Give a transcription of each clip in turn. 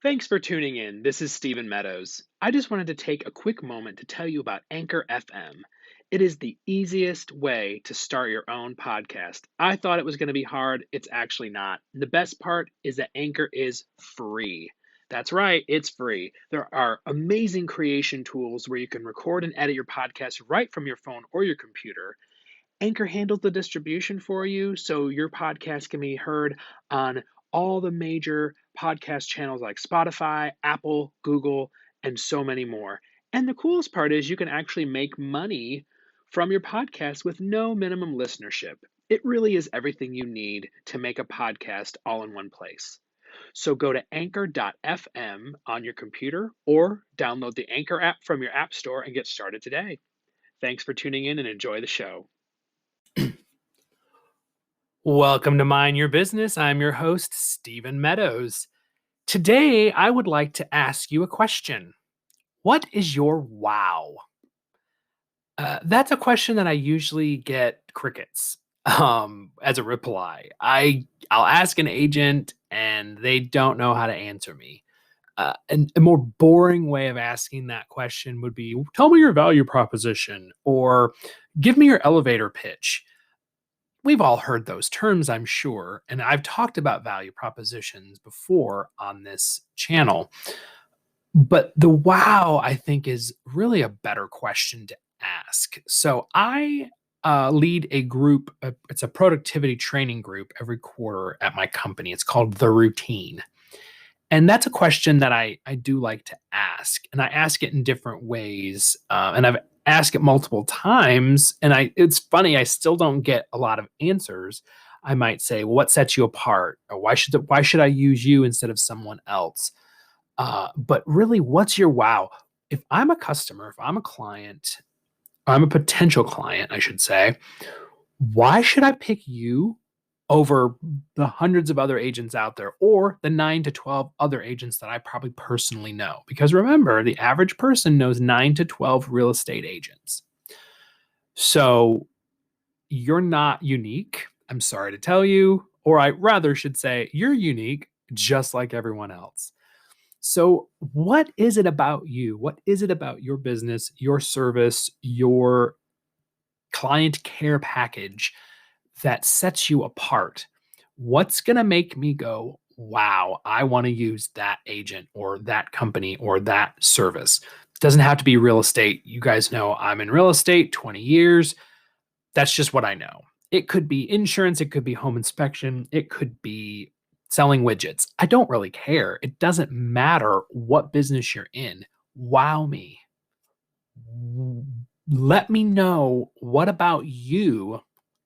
Thanks for tuning in. This is Stephen Meadows. I just wanted to take a quick moment to tell you about Anchor FM. It is the easiest way to start your own podcast. I thought it was going to be hard. It's actually not. The best part is that Anchor is free. That's right, it's free. There are amazing creation tools where you can record and edit your podcast right from your phone or your computer. Anchor handles the distribution for you, so your podcast can be heard on all the major podcast channels like Spotify, Apple, Google, and so many more. And the coolest part is you can actually make money from your podcast with no minimum listenership. It really is everything you need to make a podcast all in one place. So go to anchor.fm on your computer or download the Anchor app from your app store and get started today. Thanks for tuning in and enjoy the show. Welcome to Mind Your Business. I'm your host, Stephen Meadows. Today, I would like to ask you a question. What is your wow? That's a question that I usually get crickets as a reply. I'll ask an agent and they don't know how to answer me. And a more boring way of asking that question would be, tell me your value proposition or give me your elevator pitch. We've all heard those terms, I'm sure, and I've talked about value propositions before on this channel. But the wow, I think, is really a better question to ask. So I lead a group, it's a productivity training group every quarter at my company. It's called The Routine. And that's a question that I do like to ask. And I ask it in different ways. And I've asked it multiple times. And it's funny, I still don't get a lot of answers. I might say, well, what sets you apart? Or why should I use you instead of someone else? But really, what's your wow? If I'm a customer, if I'm a client, or I'm a potential client, I should say, why should I pick you over the hundreds of other agents out there or the 9 to 12 other agents that I probably personally know? Because remember, the average person knows 9 to 12 real estate agents. So you're not unique. I'm sorry to tell you, or I rather should say you're unique just like everyone else. So what is it about you? What is it about your business, your service, your client care package that sets you apart? What's going to make me go, wow, I want to use that agent or that company or that service? It doesn't have to be real estate. You guys know I'm in real estate 20 years. That's just what I know. It could be insurance. It could be home inspection. It could be selling widgets. I don't really care. It doesn't matter what business you're in. Wow me. Let me know what about you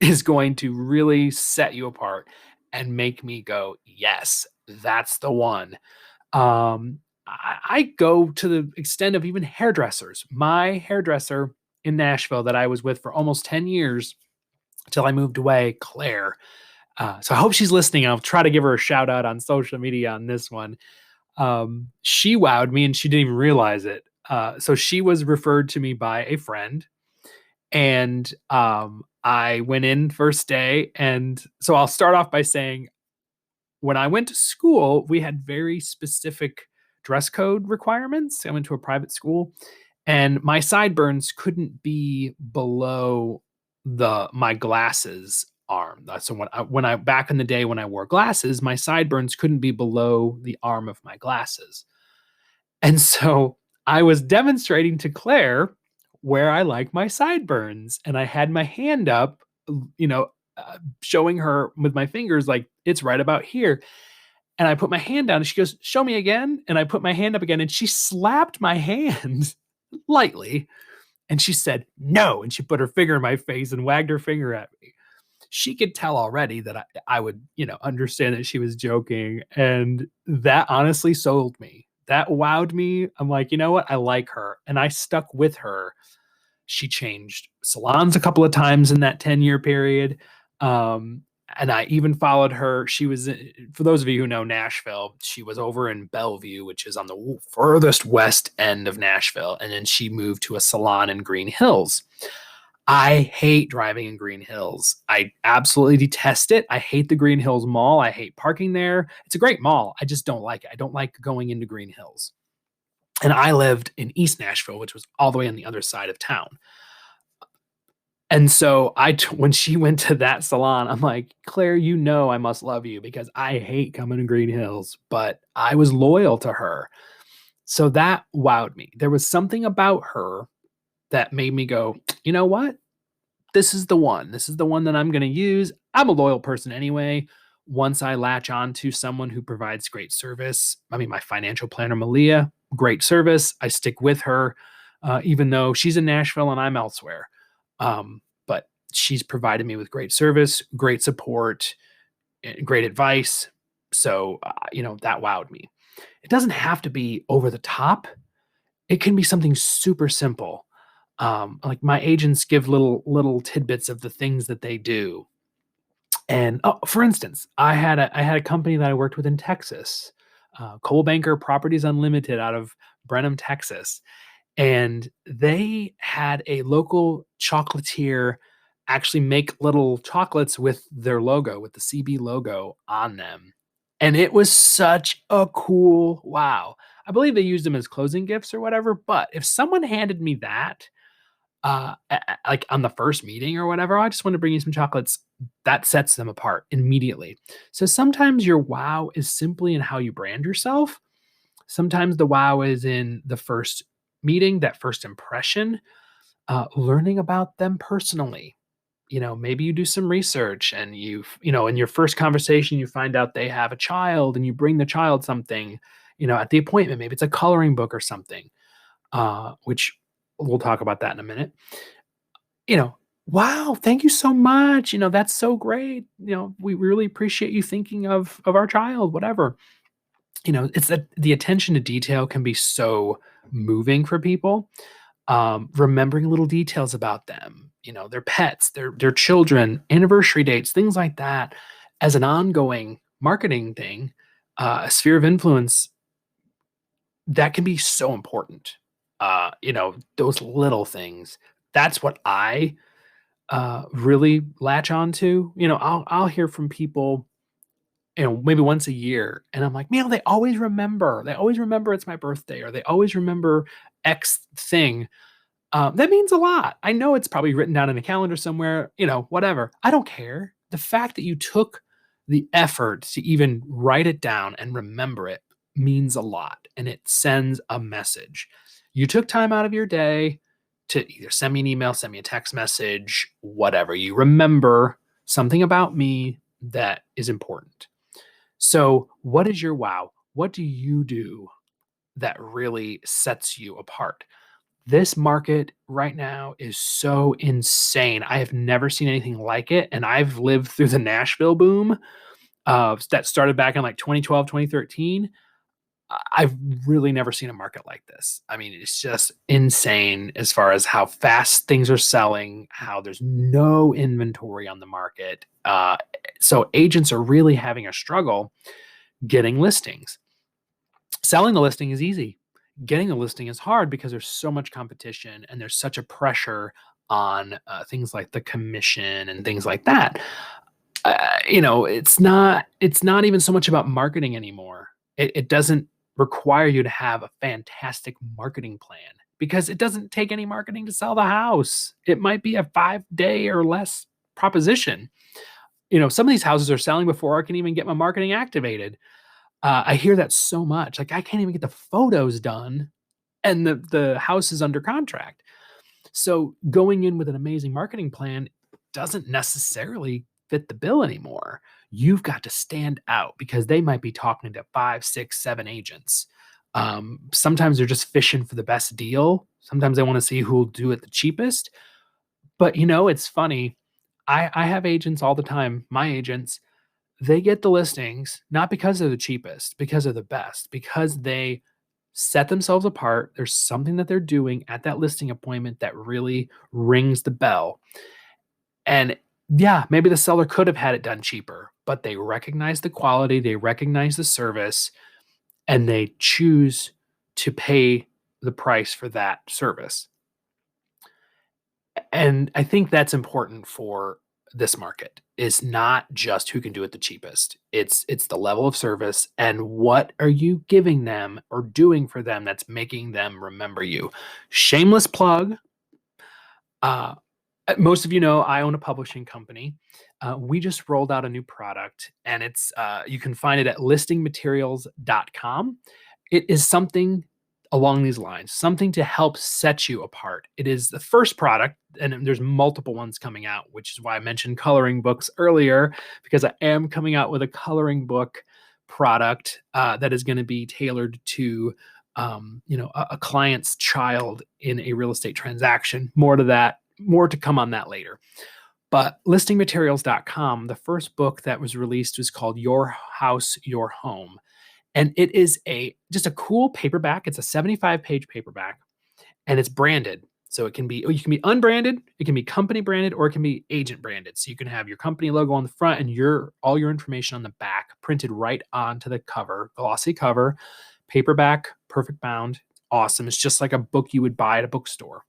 is going to really set you apart and make me go, yes, that's the one. I go to the extent of even hairdressers. My hairdresser in Nashville that I was with for almost 10 years until I moved away, Claire. So I hope she's listening. I'll try to give her a shout out on social media on this one. She wowed me and she didn't even realize it. So she was referred to me by a friend. And I went in first day. And so I'll start off by saying, when I went to school, we had very specific dress code requirements. I went to a private school and my sideburns couldn't be below my glasses arm. So when I back in the day when I wore glasses, my sideburns couldn't be below the arm of my glasses. And so I was demonstrating to Claire where I like my sideburns. And I had my hand up, showing her with my fingers, like, it's right about here. And I put my hand down and she goes, show me again. And I put my hand up again and she slapped my hand lightly. And she said, no. And she put her finger in my face and wagged her finger at me. She could tell already that I would, understand that she was joking. And that honestly sold me. That wowed me. I'm like, you know what? I like her. And I stuck with her. She changed salons a couple of times in that 10-year period. And I even followed her. She was, for those of you who know Nashville, she was over in Bellevue, which is on the furthest west end of Nashville. And then she moved to a salon in Green Hills. I hate driving in Green Hills. I absolutely detest it. I hate the Green Hills Mall. I hate parking there. It's a great mall. I just don't like it. I don't like going into Green Hills. And I lived in East Nashville, which was all the way on the other side of town. And so when she went to that salon, I'm like, Claire, you know I must love you because I hate coming to Green Hills, but I was loyal to her. So that wowed me. There was something about her that made me go, you know what? This is the one. This is the one that I'm going to use. I'm a loyal person anyway. Once I latch on to someone who provides great service, I mean, my financial planner, Malia, great service. I stick with her, even though she's in Nashville and I'm elsewhere. But she's provided me with great service, great support, great advice. So, that wowed me. It doesn't have to be over the top. It can be something super simple. Like my agents give little tidbits of the things that they do. And for instance, I had a company that I worked with in Texas, Coal Banker Properties Unlimited out of Brenham, Texas, and they had a local chocolatier actually make little chocolates with their logo, with the CB logo on them. And it was such a cool wow. I believe they used them as closing gifts or whatever, but if someone handed me that, like on the first meeting or whatever, I just want to bring you some chocolates. That sets them apart immediately. So sometimes your wow is simply in how you brand yourself. Sometimes the wow is in the first meeting, that first impression, learning about them personally. Maybe you do some research and in your first conversation, you find out they have a child and you bring the child something, at the appointment. Maybe it's a coloring book or something, which we'll talk about that in a minute. you know, wow, thank you so much. That's so great. We really appreciate you thinking of our child, whatever. It's that the attention to detail can be so moving for people. Remembering little details about them, their pets, their children, anniversary dates, things like that, as an ongoing marketing thing, a sphere of influence that can be so important. Those little things. That's what I really latch on to. I'll hear from people, maybe once a year, and I'm like, man, they always remember. They always remember it's my birthday, or they always remember X thing. That means a lot. I know it's probably written down in a calendar somewhere, whatever. I don't care. The fact that you took the effort to even write it down and remember it means a lot, and it sends a message. You took time out of your day to either send me an email, send me a text message, whatever. You remember something about me that is important. So, what is your wow? What do you do that really sets you apart? This market right now is so insane. I have never seen anything like it. And I've lived through the Nashville boom that started back in like 2012, 2013. I've really never seen a market like this. I mean, it's just insane as far as how fast things are selling, how there's no inventory on the market. So agents are really having a struggle getting listings. Selling the listing is easy. Getting a listing is hard because there's so much competition and there's such a pressure on things like the commission and things like that. It's not even so much about marketing anymore. It doesn't require you to have a fantastic marketing plan because it doesn't take any marketing to sell the house. It might be a 5-day or less proposition. Some of these houses are selling before I can even get my marketing activated. I hear that so much. Like I can't even get the photos done, and the house is under contract. So going in with an amazing marketing plan doesn't necessarily fit the bill anymore. You've got to stand out because they might be talking to 5, 6, 7 agents. Sometimes they're just fishing for the best deal. Sometimes they want to see who will do it the cheapest. But it's funny. I have agents all the time. My agents, they get the listings not because they're the cheapest, because they're the best, because they set themselves apart. There's something that they're doing at that listing appointment that really rings the bell. And yeah, maybe the seller could have had it done cheaper, but they recognize the quality, they recognize the service, and they choose to pay the price for that service. And I think that's important for this market, is not just who can do it the cheapest. It's the level of service and what are you giving them or doing for them that's making them remember you. Shameless plug. Uh, Most of you know I own a publishing company. We just rolled out a new product, and it's you can find it at listingmaterials.com. It is something along these lines, something to help set you apart. It is the first product, and there's multiple ones coming out, which is why I mentioned coloring books earlier, because I am coming out with a coloring book product that is going to be tailored to a client's child in a real estate transaction. More to come on that later. But listingmaterials.com, the first book that was released was called Your House, Your Home. And it is just a cool paperback. It's a 75-page paperback, and it's branded. So you can be unbranded, it can be company branded, or it can be agent branded. So you can have your company logo on the front and all your information on the back printed right onto the cover, glossy cover, paperback, perfect bound, awesome. It's just like a book you would buy at a bookstore.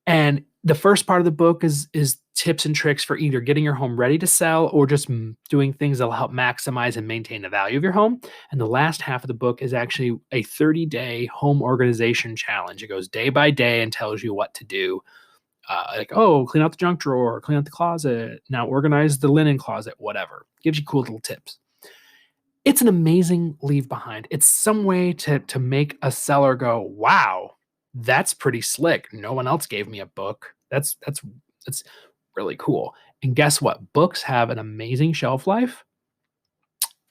And the first part of the book is tips and tricks for either getting your home ready to sell or just doing things that'll help maximize and maintain the value of your home. And the last half of the book is actually a 30-day home organization challenge. It goes day by day and tells you what to do. Clean out the junk drawer, clean out the closet, now organize the linen closet, whatever. Gives you cool little tips. It's an amazing leave behind. It's some way to make a seller go, wow, that's pretty slick. No one else gave me a book. That's really cool. And guess what? Books have an amazing shelf life.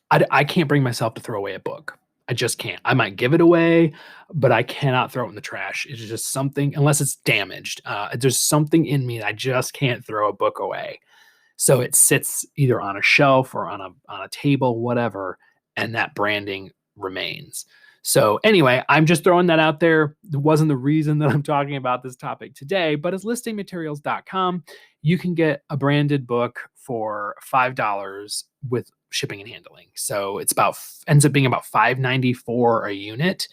I can't bring myself to throw away a book. I just can't. I might give it away, but I cannot throw it in the trash. It's just something, unless it's damaged. There's something in me that I just can't throw a book away. So it sits either on a shelf or on a table, whatever, and that branding remains. So anyway, I'm just throwing that out there. It wasn't the reason that I'm talking about this topic today, but it's listingmaterials.com. You can get a branded book for $5 with shipping and handling. So ends up being about $5.94 a unit.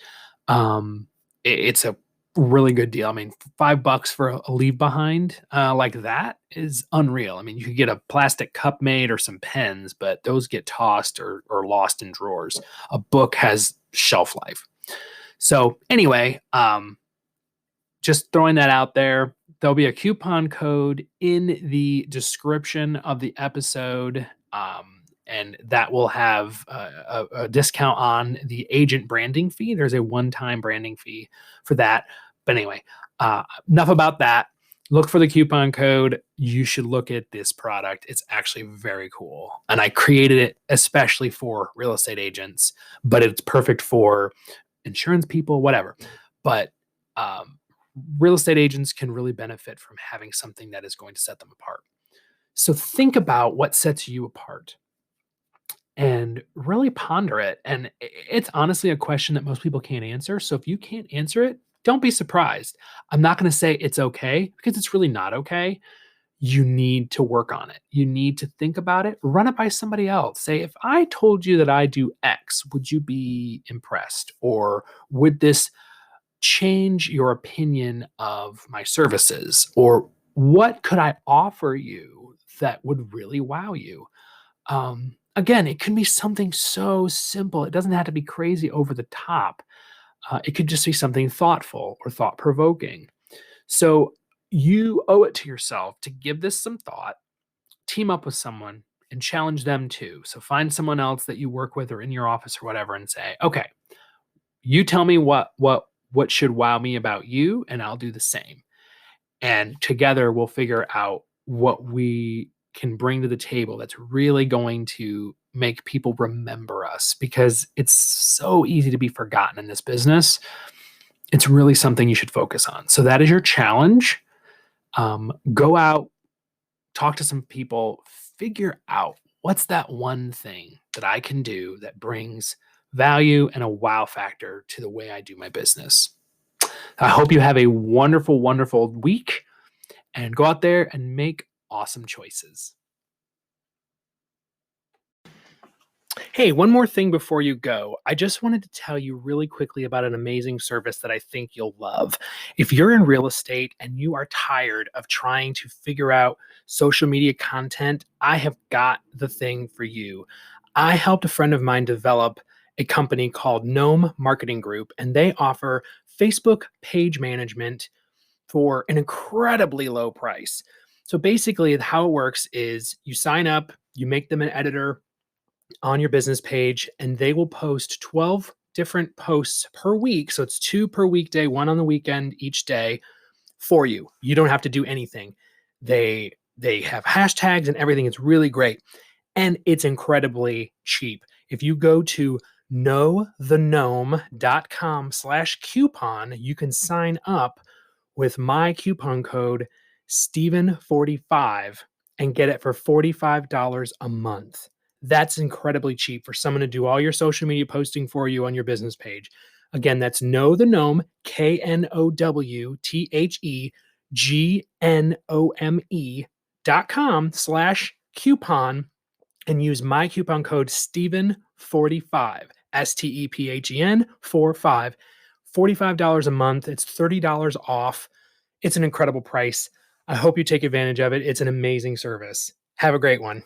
It's a really good deal. I mean, $5 for a leave behind like that is unreal. I mean, you could get a plastic cup made or some pens, but those get tossed or lost in drawers. A book has shelf life. So anyway, just throwing that out there. There'll be a coupon code in the description of the episode. And that will have a discount on the agent branding fee. There's a one-time branding fee for that. But anyway, enough about that. Look for the coupon code. You should look at this product. It's actually very cool. And I created it especially for real estate agents, but it's perfect for insurance people, whatever. But real estate agents can really benefit from having something that is going to set them apart. So think about what sets you apart and really ponder it. And it's honestly a question that most people can't answer. So if you can't answer it, don't be surprised. I'm not going to say it's okay, because it's really not okay. You need to work on it. You need to think about it, run it by somebody else. Say, if I told you that I do X, would you be impressed? Or would this change your opinion of my services? Or what could I offer you that would really wow you? Again, it can be something so simple. It doesn't have to be crazy over the top. It could just be something thoughtful or thought provoking. So you owe it to yourself to give this some thought, team up with someone, and challenge them too. So find someone else that you work with or in your office or whatever, and say, okay, you tell me what should wow me about you, and I'll do the same. And together we'll figure out what we can bring to the table that's really going to make people remember us, because it's so easy to be forgotten in this business. It's really something you should focus on. So that is your challenge. Go out, talk to some people, figure out what's that one thing that I can do that brings value and a wow factor to the way I do my business. I hope you have a wonderful, wonderful week, and go out there and make awesome choices. Hey, one more thing before you go. I just wanted to tell you really quickly about an amazing service that I think you'll love. If you're in real estate and you are tired of trying to figure out social media content, I have got the thing for you. I helped a friend of mine develop a company called Gnome Marketing Group, and they offer Facebook page management for an incredibly low price. So basically, how it works is you sign up, you make them an editor on your business page, and they will post 12 different posts per week. So it's two per weekday, one on the weekend each day for you. You don't have to do anything. They have hashtags and everything. It's really great. And it's incredibly cheap. If you go to knowthegnome.com/coupon, you can sign up with my coupon code Steven45 and get it for $45 a month. That's incredibly cheap for someone to do all your social media posting for you on your business page. Again, that's Know the Gnome, KNOWTHEGNOME.com/coupon and use my coupon code Steven45, STEPHEN 45, $45 a month. It's $30 off. It's an incredible price. I hope you take advantage of it. It's an amazing service. Have a great one.